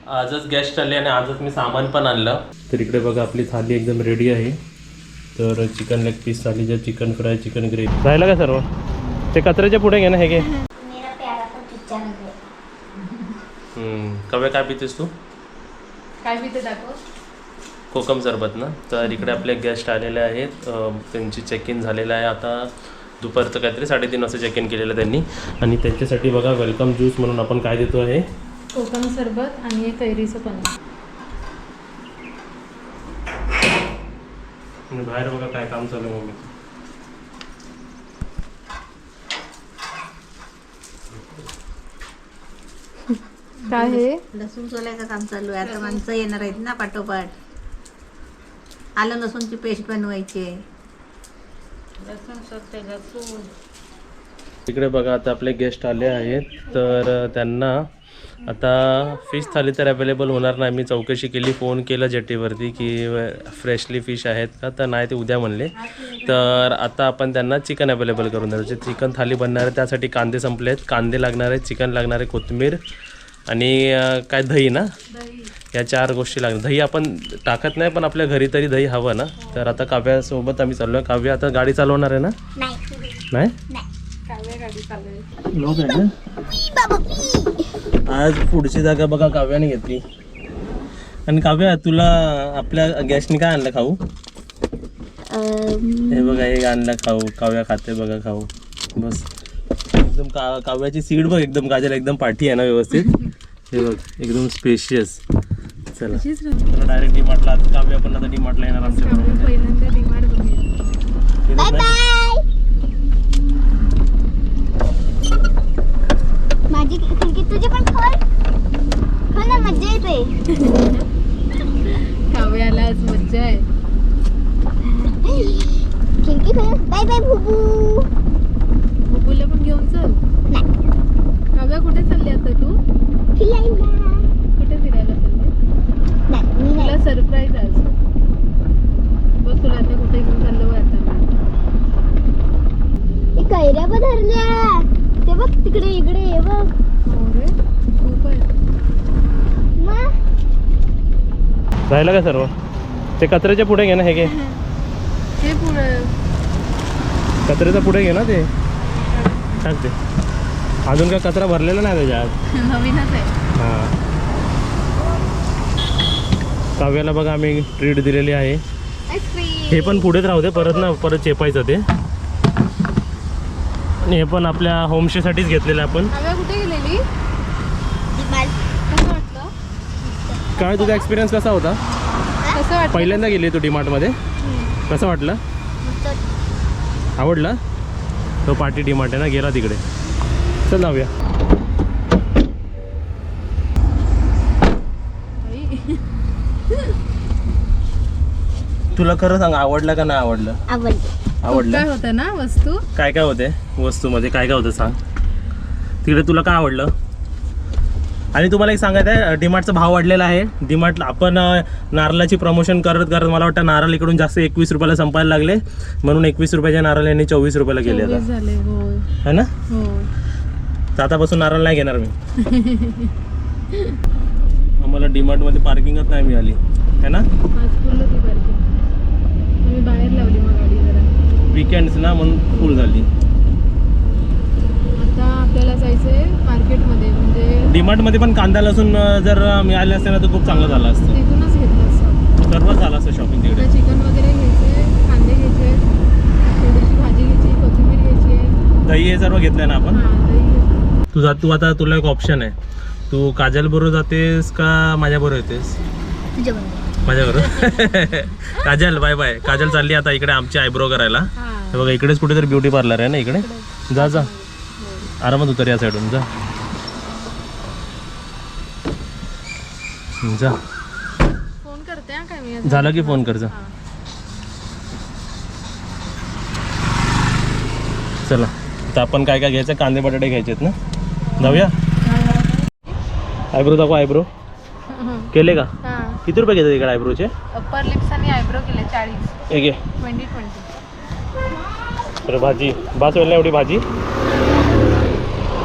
आजच गेस्ट आले आणि आजच मी सामान पण आणलं. तर इकडे बघा आपली थाली एकदम रेडी आहे. तर चिकन लेग पीस थाली, जे चिकन फ्राय, चिकन ग्रेव्ही राहिलं का सर्व. ते कचऱ्याच्या पुढे घे ना, हे घे. कव्या काय पितेस तू? काय पिते दाखव. कोकम सरबत ना. तर इकडे आपले गेस्ट आलेले आहेत. त्यांची चेक इन झालेलं आहे. आता दुपारचं काहीतरी 3:30 वाजता चेक इन केलेलं त्यांनी. आणि त्यांच्यासाठी बघा वेलकम ज्यूस म्हणून आपण काय देतो आहे, कोकम सरबत आणि एक कैरीचं पनीर. आणि बाहेर बघा काय काम चालू आहे. मम्मी काय हे लसूण सोलायचं काम चालू आहे. आता माणसं येणार आहेत ना पाठोपाठ. आलं लसूणची पेस्ट बनवायची आहे. लसूण सोलते लसूण. इकडे बघा आता आपले गेस्ट आले आहेत. तर त्यांना आता फिश थाली तर अवेलेबल होणार नाही. मी चौकशी केली, फोन केला जेटीवरती की फ्रेशली फिश आहेत का, तर नाही, ते उद्या म्हणले. तर आता आपण त्यांना चिकन अवेलेबल करून द्यायचं. चिकन थाली बनणार आहे, त्यासाठी कांदे संपले आहेत. कांदे लागणार आहेत, चिकन लागणार आहे, कोथिंबीर आणि काय दही ना, या 4 गोष्टी लागणार. दही आपण टाकत नाही, पण आपल्या घरी तरी दही हवं ना. तर आता काव्यासोबत आम्ही चाललो आहे. काव्या आता गाडी चालवणार आहे ना? नाही लोक आहे ना. आज पुढची जागा बघा काव्याने घेतली. आणि काव्या, तुला आपल्या गॅसनी काय आणलं खाऊ? हे बघा, हे आणलं खाऊ. काव्या खाते बघा खाऊ. बस एकदम काव्याची सीट बघ, एकदम काजल एकदम पाठी आहे ना व्यवस्थित. हे बघ एकदम स्पेशियस. चला डायरेक्ट डीमार्टला. आज काव्या पण आता डीमार्टला येणार आमच्या बरोबर. पहिल्यांदा डिमांड बघूया. माझी खिडकी तुझी पण खोल खोल ना, मज्जा येते. काव्याला आज मज्जा आहे. खिडकी खोल. Bye bye भुबू. बुबूला पण घेऊन चल. काव्या कुठे चालली आता तू? फिरायला. कुठे फिरायला चालली? मी नाही. तुला सरप्राईज आज. बघ तुला आता कुठे घेऊन चाललो आहे आता. कैऱ्या पण धरल्या. ते बघ तिकडे, इकडे ये बघ. अरे खूप आहे. मग राहिलं का सर्व? ते कचऱ्याच्या पुढे घे ना, हे घे. हे पुढे कचऱ्याच्या पुढे घे ना, ते टाक ते. अजून काय कचरा भरलेला नाही त्याच्यात. नवीनच आहे. हां, काव्याला बघा आम्ही ट्रीट दिलेली आहे. आईस्क्रीम. हे पण पुढेच राहू दे, परत चेपायचं ते. आणि हे पण आपल्या होमस्टेसाठीच घेतलेलं आपण. काव्या कुठे गेलेली? कसं वाटलं? काय तुझा एक्सपिरियन्स कसा होता? कसं वाटलं? पहिल्यांदा गेली तू डीमार्टमध्ये, कसं वाटलं? आवडला? तो पार्टी डीमार्ट आहे ना, गेला तिकडे. चल जाऊया. तुला खरं सांग, आवडलं का नाही आवडलं? आवडलं. काय होतं ना वस्तू? काय काय होते वस्तूमध्ये, काय काय होतं सांग. तिकडे तुला काय आवडलं? आणि तुम्हाला एक सांगायचं आहे, डीमार्टचा भाव वाढलेला आहे. डीमार्टला आपण नारळाची प्रमोशन करत करत मला वाटतं नारळ इकडून जास्त 21 रुपयाला संपायला लागले, म्हणून 21 रुपयाचे नारळ यांनी 24 रुपयाला केले आता, झाले. हो है ना. हो. तर आतापासून नारळ नाही घेणार मी. आम्हाला डीमार्टमध्ये पार्किंगच नाही मिळाली, है ना. आज फुल होती पार्किंग. आम्ही बाहेर लावली मग गाडी जरा. वीकेंड्स ना म्हणून फुल झाली. आता आपल्याला जायचंय मार्केटमध्ये. म्हणजे डीमार्टमध्ये पण कांदा लसूण जर मिळाले असते ना तर खूप चांगलं झालं असतं. तिथूनच घेतलं असतं. सर्वच झालं असतं शॉपिंग तिकडे. आता चिकन वगैरे घ्यायचे, कांदे घ्यायचे, थोडीशी भाजी घ्यायची, कोथिंबीर घ्यायची. दही हे सर्व घेतलंय ना आपण. हां, दही घेतलं. तू आता तुला एक ऑप्शन आहे. तू काजल बरोबर जातेस का माझ्या बरोबर येतेस? तुझ्या बरोबर. माझ्या बरोबर. Kajal bye bye. काजल चालली आता इकडे आमची आयब्रो करायला. हां. हे बघा इकडेच कुठेतरी ब्युटी पार्लर आहे ना इकडे. जा जा, आरामात उतर या साईडून. जा जा. फोन करते हां काय मी. झालं की फोन कर जा. हां. चला तर आपण काय काय घ्यायचं, कांदे बटाटे घ्यायचे आहेत ना. जाऊया. आयब्रो दाखव. आयब्रो केले का? हां. किती रुपये घेतात इकडे आयब्रोचे? अप्पर लिप्स आणि आयब्रो केले 40. एक 20. तर भाजी बास होईल ना एवढी भाजी.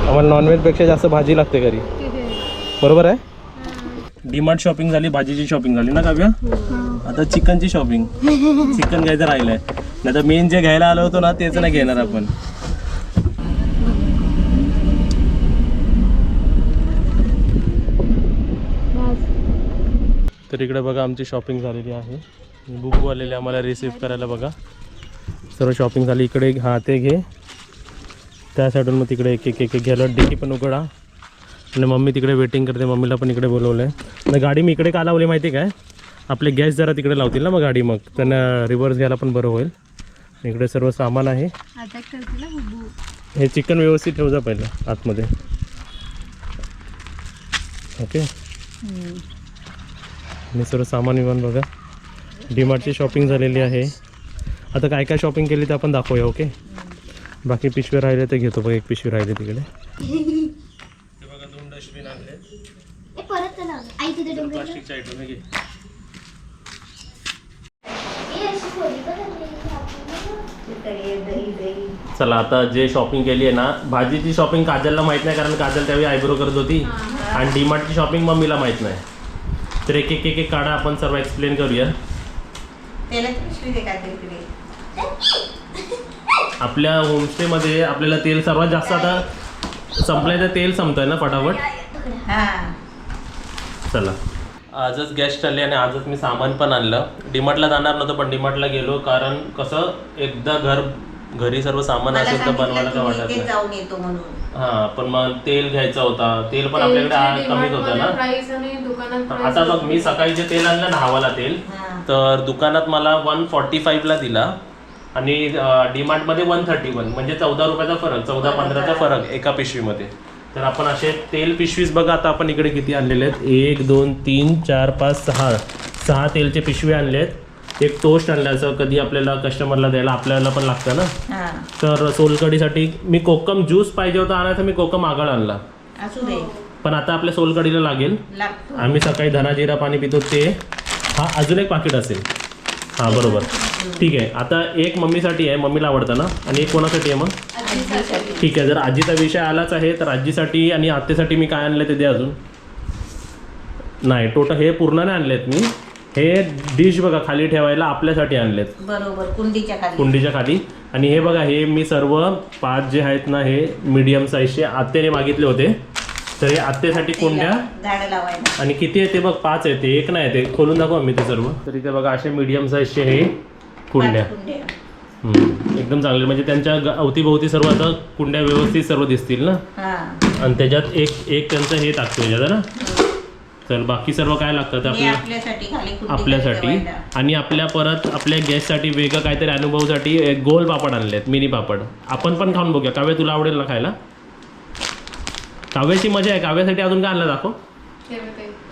आम्हाला नॉनव्हेजपेक्षा जास्त भाजी लागते घरी, बरोबर आहे. डीमार्ट शॉपिंग झाली, भाजीची शॉपिंग झाली ना काव्या. आता चिकनची शॉपिंग. चिकन घ्यायचं राहिलंय, नाही तर मेन जे घ्यायला आलो होतो ना तेच नाही घेणार आपण. तर इकडे बघा आमची शॉपिंग झालेली आहे. बुकू आलेले आम्हाला रिसीव्ह करायला बघा. सर्व शॉपिंग झाली. इकडे हा ते घे, त्या साईडून मग तिकडे एक एक एक एक घ्यायला. डिकी पण उघडा. आणि मम्मी तिकडे वेटिंग करते, मम्मीला पण इकडे बोलवलं आहे. गाडी मी इकडे का लावली माहिती आहे काय, आपले गॅस जरा तिकडे लावतील ना मग गाडी, मग त्यांना रिव्हर्स घ्यायला पण बरं होईल. इकडे सर्व सामान आहे. हे चिकन व्यवस्थित ठेवू जा पहिलं आतमध्ये. ओके. आणि सर्व सामान विमान बघा. डीमार्टची शॉपिंग झालेली आहे. आता काय काय शॉपिंग केली ते आपण दाखवूया. ओके. बाकी पिशवे राहिले ते घेतो. बघा एक पिशवी राहिली तिकडे. ते बघा 2 डस्टबिन आणले. परत चला आई तिथे डोंगर प्लास्टिकचे आयटम घे. चला आता जे शॉपिंग केली आहे ना, भाजीची शॉपिंग काजलला माहित नाही कारण काजल त्यावेळी आयब्रो करत होती. आणि डीमार्टची शॉपिंग मम्मीला माहित नाही. तर एक एक एक एक काढा, आपण सर्व एक्सप्लेन करूया. आपल्या होमस्टेमध्ये आपल्याला तेल सर्वात जास्त आता संपलंय, तर तेल संपतंय ना फटाफट. चला आजच गेस्ट आले आणि आजच मी सामान पण आणलं. डीमार्टला जाणार नव्हतं पण डीमार्टला गेलो, कारण कसं एकदा घरी सर्व सामान असेल तर बनवायला काय वाटत नाही. जाऊन येतो म्हणून. हा पण मग तेल घ्यायचा होता. तेल पण आपल्याकडे कमीच होतं ना. आता बघ मी सकाळी जे तेल आणलं ना, हवाला तेल, तर दुकानात मला 145ला दिला आणि डीमार्टमध्ये 131, म्हणजे 14 रुपयाचा फरक, 14-15चा फरक एका पिशवीमध्ये. तर आपण असे तेल पिशवीज बघा. आता आपण इकडे किती आणलेले आहेत, 1 2 3 4 5 6 तेलचे पिशवी आणले आहेत. एक टोस्ट आणलं, असं कधी आपल्याला कस्टमरला द्यायला आपल्याला पण लागतं ना. तर सोलकढीसाठी मी कोकम ज्यूस पाहिजे होता आणायचा, मी कोकम आगळ आणला. असू दे, पण आता आपल्या सोलकढीला लागेल. आम्ही सकाळी धना जिरा पाणी पितो ते. हा अजून एक पाकिट असेल. हा बरोबर, ठीक आहे. आता एक मम्मीसाठी आहे, मम्मीला आवडतं ना. आणि एक कोणासाठी आहे मग? ठीक आहे. जर आजीचा विषय आलाच आहे तर आजीसाठी आणि आत्तेसाठी मी काय आणलं ते दे. अजून नाही, टोटल हे पूर्ण नाही आणलेत मी. हे डिश बघा खाली ठेवायला आपल्यासाठी आणलेत. बरोबर, कुंडीच्या खाली. आणि हे बघा, हे मी सर्व 5 जे आहेत ना, हे मीडियम साईजचे आत्याने मागितले होते. तर हे आत्तेसाठी कुंड्या. आणि किती आहे ते बघ, 5 आहे ते, एक नाही आहे ते. खोलून दाखवा मी ते सर्व. तर इथे बघा असे मीडियम साईजचे हे कुंड्या. एकदम चांगले, म्हणजे त्यांच्या अवतीभोवती सर्व आता कुंड्या व्यवस्थित सर्व दिसतील ना. आणि त्याच्यात एक त्यांचं हे टाकतो याच्यात ना. तर बाकी सर्व काय लागतं आपल्यासाठी. आणि आपल्या गॅससाठी वेगळं काहीतरी अनुभवासाठी गोल पापड आणले आहेत, मिनी पापड. आपण पण खाऊन बघूया. काव्य तुला आवडेल ना खायला? काव्याची मजा आहे. काव्यासाठी अजून काय आणलं दाखव.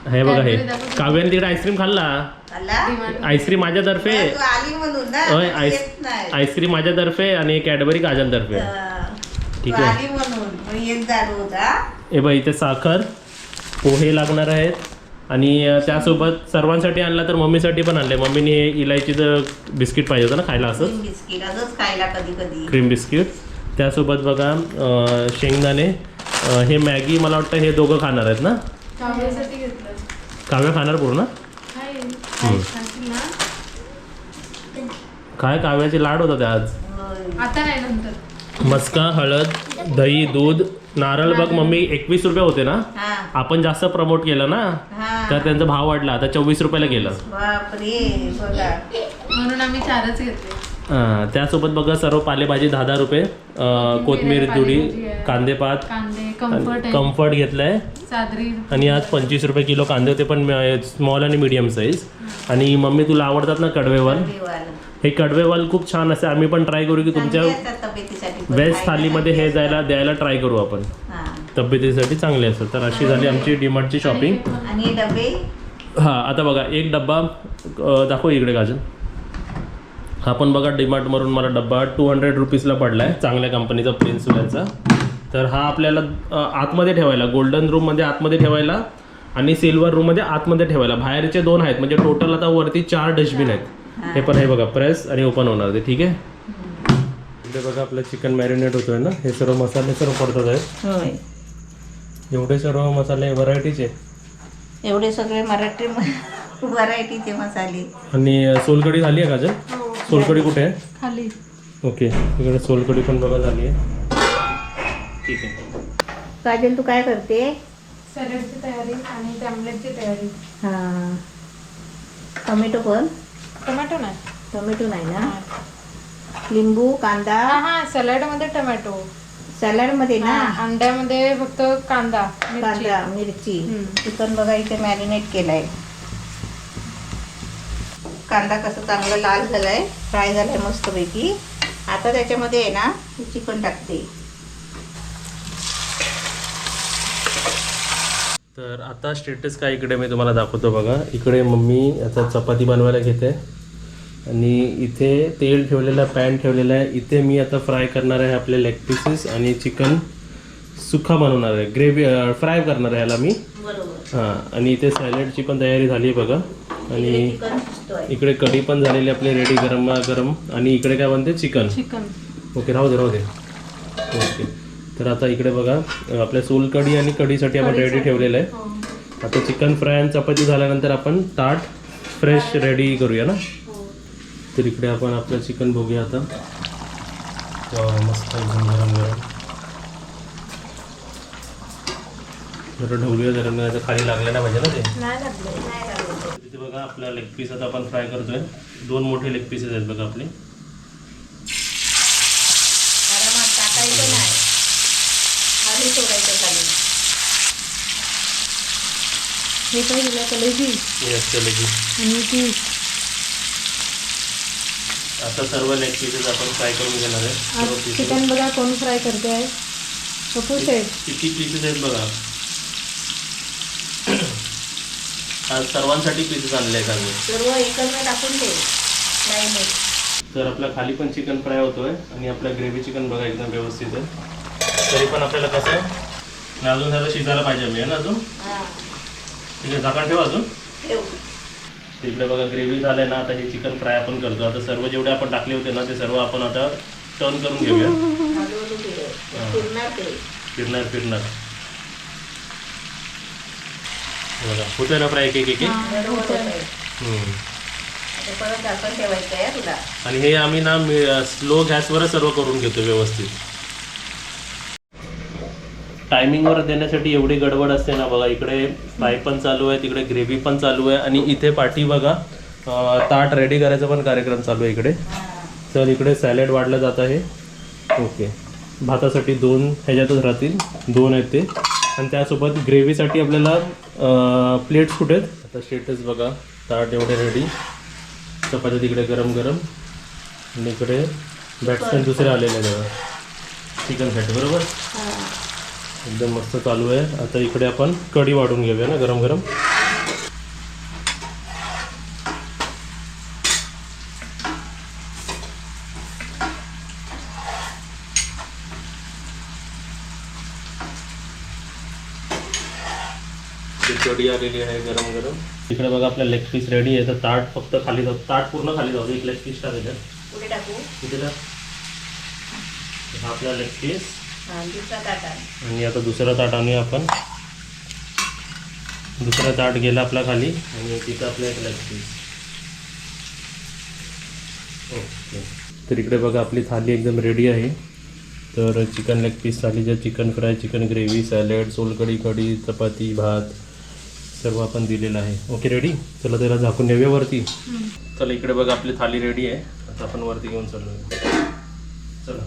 हे बघा, हे काव्याने तिकडे आईस्क्रीम खाल्ला. आईस्क्रीम माझ्यातर्फे, आईस्क्रीम माझ्यातर्फे आणि कॅडबरी काजलतर्फे. ठीक आहे. हे बघ, इथे साखर, पोहे लागणार आहेत. आणि त्यासोबत सर्वांसाठी आणला तर मम्मीसाठी पण आणले. मम्मीने हे इलायचीचं बिस्किट पाहिजे होतं ना खायला, असं क्रीम बिस्किट. त्यासोबत बघा शेंगदाणे. हे मॅगी मला वाटतं हे दोघं खाणार आहेत ना. काव्य खाणार पूर्ण. काय काव्याचे लाड होता त्या आज. मस्का, हळद, दही, दूध, नारळ. बघ मम्मी 21 रुपये होते ना. आपण जास्त प्रमोट केलं ना, तर त्यांचा भाव वाढला. आता 24 रुपयाला गेलं. म्हणून आम्ही 4च घेतले. त्यासोबत बघा सर्व पालेभाजी 10-10 रुपये. कोथमीर, जुडी, कांदेपात, कम्फर्ट घेतलाय. आणि आज 25 रुपये किलो कांदे होते, पण स्मॉल आणि मीडियम साईज. आणि मम्मी तुला आवडतात ना कडवेवाल. हे कडवेवाल खूप छान असते. आम्ही पण ट्राय करू की तुमच्या व्हेज थालीमध्ये हे द्यायला ट्राय करू आपण. तब्येतीसाठी चांगले असतात. तर अशी झाली आमची डीमार्टची शॉपिंग. हां आता बघा एक डब्बा दाखव इकडे काजल. हा पण बघा डीमार्टवरून मला डब्बा 200 रुपीजला पडला आहे, चांगल्या कंपनीचा प्रिन्सवेअरचा. तर हा आपल्याला आतमध्ये ठेवायला, गोल्डन रूममध्ये आतमध्ये ठेवायला आणि सिल्वर रूममध्ये आतमध्ये ठेवायला. बाहेरचे 2 आहेत, म्हणजे टोटल आता वरती 4 डस्टबिन आहेत. हे पण हे बघा प्रेस आणि ओपन होणार ते. ठीक आहे. इथे बघा आपलं चिकन मॅरिनेट होतोय ना. हे सर्व मसाले सर्व पडतात आहेत. एवढे सर्व मसाले व्हरायटीचे. एवढे सगळे मराठी व्हरायटीचे मसाले. आणि सोलकढी झाली आहे काजल? सोलकढी कुठे आहे? खाली. ओके, इकडे सोलकढी पण बघा झाली आहे. ठीक आहे. काजल तू काय करते? सॅलडची तयारी आणि टॅमलेटची तयारी. हां, टोमॅटो पण? टोमॅटो नाही. टोमॅटो नाही ना, लिंबू कांदा. हा सॅलडमध्ये टोमॅटो. सॅलडमध्ये ना अंड्यामध्ये फक्त कांदा मिरची. कांदा मिरची. चिकन बघा इथे मॅरिनेट केलाय. कांदा कसं चांगलं लाल झालाय, फ्राय झालाय मस्तपैकी. आता त्याच्यामध्ये आहे ना चिकन टाकते. तर आता स्टेटस काय इकडे मी तुम्हाला दाखवतो बघा. इकडे मम्मी आता चपाती बनवायला घेते आणि इथे तेल ठेवलेलं आहे, पॅन ठेवलेला आहे. इथे मी आता फ्राय करणार आहे आपले लेग पीसेस आणि चिकन सुक्का बनवणार आहे, ग्रेव्ही फ्राय करणार आहे ह्याला मी. बरोबर. हां, आणि इथे सॅलडची पण तयारी झाली आहे बघा. आणि चिकन शिजतोय. इकडे कढी पण झालेली आपली रेडी गरम गरम. आणि इकडे काय बनते? चिकन. ओके, राहू दे. ओके, तर आता इकडे बघा आपल्या सोलकढी आणि कढीसाठी आपण रेडी ठेवलेलं आहे. आता चिकन फ्राय आणि चपाती झाल्यानंतर आपण ताट फ्रेश रेडी करूया ना. तर इकडे आपण आपलं चिकन बघूया आता. मस्त एकदम गरम गरम. जरा ढवलूया जरा, नाही तर खाली लागलं नाही पाहिजे ना ते. नाही लागले. तिथे बघा आपला लेग पीस आता आपण फ्राय करतोय. 2 मोठे लेग पीसेस आहेत बघा आपले. आरामात टाकायचं नाही, खाली सोडायचं खाली. हे काय दिलं कलेजी चलेगी. आणि ती आता सर्व लेग पीसेस आपण फ्राय करून घेणार आहे. सर्व आज pieces. चिकन बघा कोण फ्राय करते आहे. पप्पू सेट. किती पीसेस आहेत बघा. आज सर्वांसाठी पीसेस आणले आहेत आम्ही. सर्व एकत्र टाकून ठेव नाही. तर आपला खाली पण चिकन फ्राय होतोय आणि आपला ग्रेव्ही चिकन बघा एकदम व्यवस्थित आहे. तरी पण आपल्याला कसं आहे ना, अजून त्याला शिजायला पाहिजे मी आहे ना अजून. हां, ठीक आहे, झाकण ठेवा अजून. ठेव. तिकडे बघा ग्रेव्ही झालंय ना. आता हे चिकन फ्राय आपण करतो. आता सर्व जेवढे आपण टाकले होते ना ते सर्व आपण आता टर्न करून घेऊया. हलवून ठेव. फिरणार ते. फिरणार. बघा होतोय ना फ्राय एक. बरोबर होतंय. हम्म. आता परत झाकण ठेवायचं आहे तुला. आणि हे आम्ही ना स्लो गॅसवरच सर्व करून घेतो व्यवस्थित. टायमिंगवर देण्यासाठी एवढी गडबड असते ना बघा. इकडे फ्राय पण चालू आहे, तिकडे ग्रेव्ही पण चालू आहे आणि इथे पाठी बघा ताट रेडी करायचा पण कार्यक्रम चालू आहे इकडे. तर इकडे सॅलड वाढलं जात आहे. ओके, भातासाठी 2 ह्याच्यातच राहतील, 2 आहेत ते. आणि त्यासोबत ग्रेव्हीसाठी आपल्याला प्लेट्स कुठे आहेत? आता स्टेटस बघा, ताट एवढे रेडी. चपात्या तिकडे गरम गरम आणि इकडे बॅट्समॅन दुसरे आलेले आहेत बघा चिकनसाठी. बरोबर, एकदम मस्त चालू आहे. आता इकडे आपण कढी वाढून घेऊया ना गरम गरम. कढी आलेली आहे गरम गरम. इकडे बघा आपल्या लेग पीस रेडी आहे. तर ताट फक्त खाली जाऊ, ताट पूर्ण खाली जाऊ दे. एक लेग पीस टाकायचं कुठे टाकू? तिथे टाक. हा आपला लेग पीस. दुसरा ताटा. आणि आता दुसरा ताट आणूया आपण. दुसरा ताट गेला आपला खाली आणि तिथं आपलं एक लेग पीस. ओके, तर इकडे बघा आपली थाली एकदम रेडी आहे. तर चिकन लेग पीस थालीच्या chicken fry, chicken gravy, salad, सोलकढी, कढी, चपाती, भात सर्व आपण दिलेलं आहे. Okay, ready. चला त्याला झाकून देऊया वरती. चला इकडे बघा आपली थाली रेडी आहे. आता आपण वरती घेऊन चालूया. चला.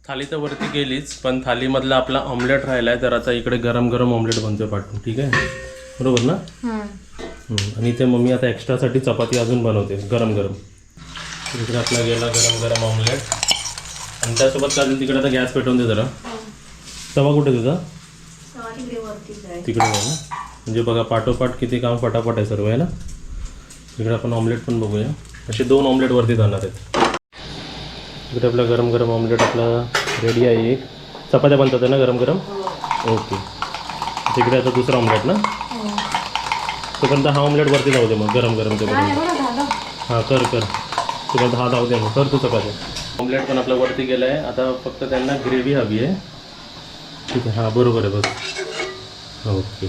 थाली तर वरती गेलीच, पण थालीमधला आपला ऑमलेट राहिला आहे. तर आता इकडे गरम गरम ऑमलेट बनतोय पाठवून. ठीक आहे, बरोबर ना. आणि ते मम्मी आता एक्स्ट्रासाठी चपाती अजून बनवते गरम गरम. इकडे आपला गेला गरम गरम ऑमलेट. आणि त्यासोबत काय तिकडे आता गॅस पेटवून दे जरा. तवा कुठे तुझा? तिकडे आहे ना. म्हणजे बघा पाठोपाठ किती काम फटाफट आहे सर्व आहे ना. इकडे आपण ऑमलेट पण बघूया. असे 2 ऑमलेट वरती जाणार आहेत. इकडे आपला गरम गरम ऑमलेट आपला रेडी आहे. एक चपात्या बनतात ना गरम गरम. ओके, तिकडे आता दुसरा ऑमलेट ना. तोपर्यंत हा ऑमलेट वरती जाऊ दे मग गरम गरम तोपर्यंत. हां कर तोपर्यंत हा जाऊ दे मग. कर तू चपात्या. ऑमलेट पण आपल्या वरती गेला आहे. आता फक्त त्यांना ग्रेव्ही हवी आहे. ठीक आहे, हां बरोबर आहे बस. ओके,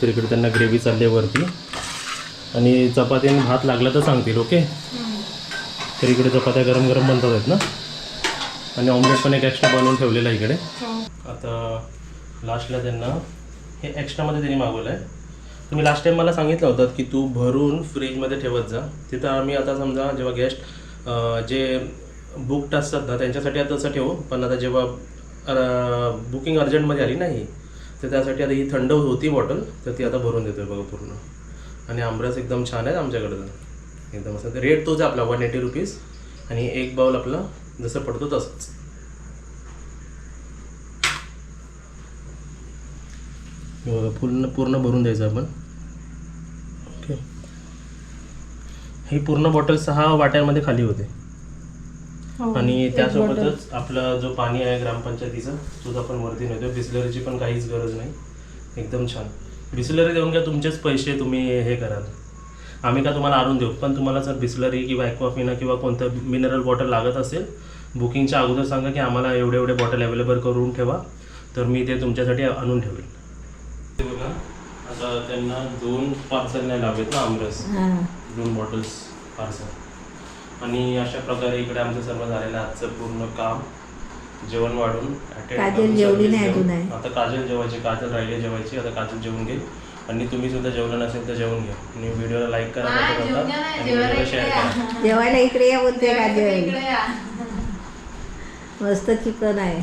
तर इकडे त्यांना ग्रेव्ही चालली आहे वरती आणि चपाती आणि भात लागला तर सांगतील. ओके, तर इकडे चपात्या गरम गरम बनतात आहेत ना, आणि ऑमलेट पण एक एक्स्ट्रा बनवून ठेवलेला आहे इकडे. आता लास्टला त्यांना हे एक्स्ट्रामध्ये त्यांनी मागवलं आहे. तुम्ही लास्ट टाईम मला सांगितलं होतं की तू भरून फ्रीजमध्ये ठेवत जा. तिथं आम्ही आता समजा जेव्हा गेस्ट जे बुकड असतात ना त्यांच्यासाठी आता तसं ठेवू, पण आता जेव्हा बुकिंग अर्जंटमध्ये आली नाही तर त्यासाठी आता ही थंड होती बॉटल, तर ती आता भरून देतो आहे बघा पूर्ण. आणि आमरस एकदम छान आहे आमच्याकडं, एकदम असं रेट तोच आहे आपला 180 रुपीज, आणि एक बाउल आपला जसं पडतो तसंच. पूर्ण भरून द्यायचं आपण. ओके, ही पूर्ण बॉटल 6 वाट्यांमध्ये खाली होते. आणि त्यासोबतच आपला जो पाणी आहे ग्रामपंचायतीचा तोच आपण वरती नेतो. बिस्लरीची पण काहीच गरज नाही, एकदम छान. बिस्लरी देऊन घ्या, तुमचेच पैसे तुम्ही हे कराल, आम्ही का तुम्हाला आणून देऊ. पण तुम्हाला जर बिस्लरी किंवा ॲक्वाफिना किंवा कोणतं मिनरल बॉटल लागत असेल, बुकिंगच्या अगोदर सांगा की आम्हाला एवढे एवढे बॉटल अवेलेबल करून ठेवा, तर मी ते तुमच्यासाठी आणून ठेवेल. बघा आता त्यांना 2 पार्सल नाही लावेत ना आमरस, 2 बॉटल्स पार्सल. आणि अशा प्रकारे इकडे आमचं सर्व झालेलं आहे आजचं पूर्ण काम. जेवण वाढून काजल जेवली नाही अजून आहे. आता काजल जेवायची, काजल राहिले जेवायची. आता काजल जेवून घेईल, आणि तुम्ही सुद्धा जेवलं नसेल तर जेवून घ्या. आणि व्हिडिओला लाईक करा, आणि व्हिडिओला शेअर करा. जेवायला इकडे या बोलते काजल. मस्त चिकन आहे.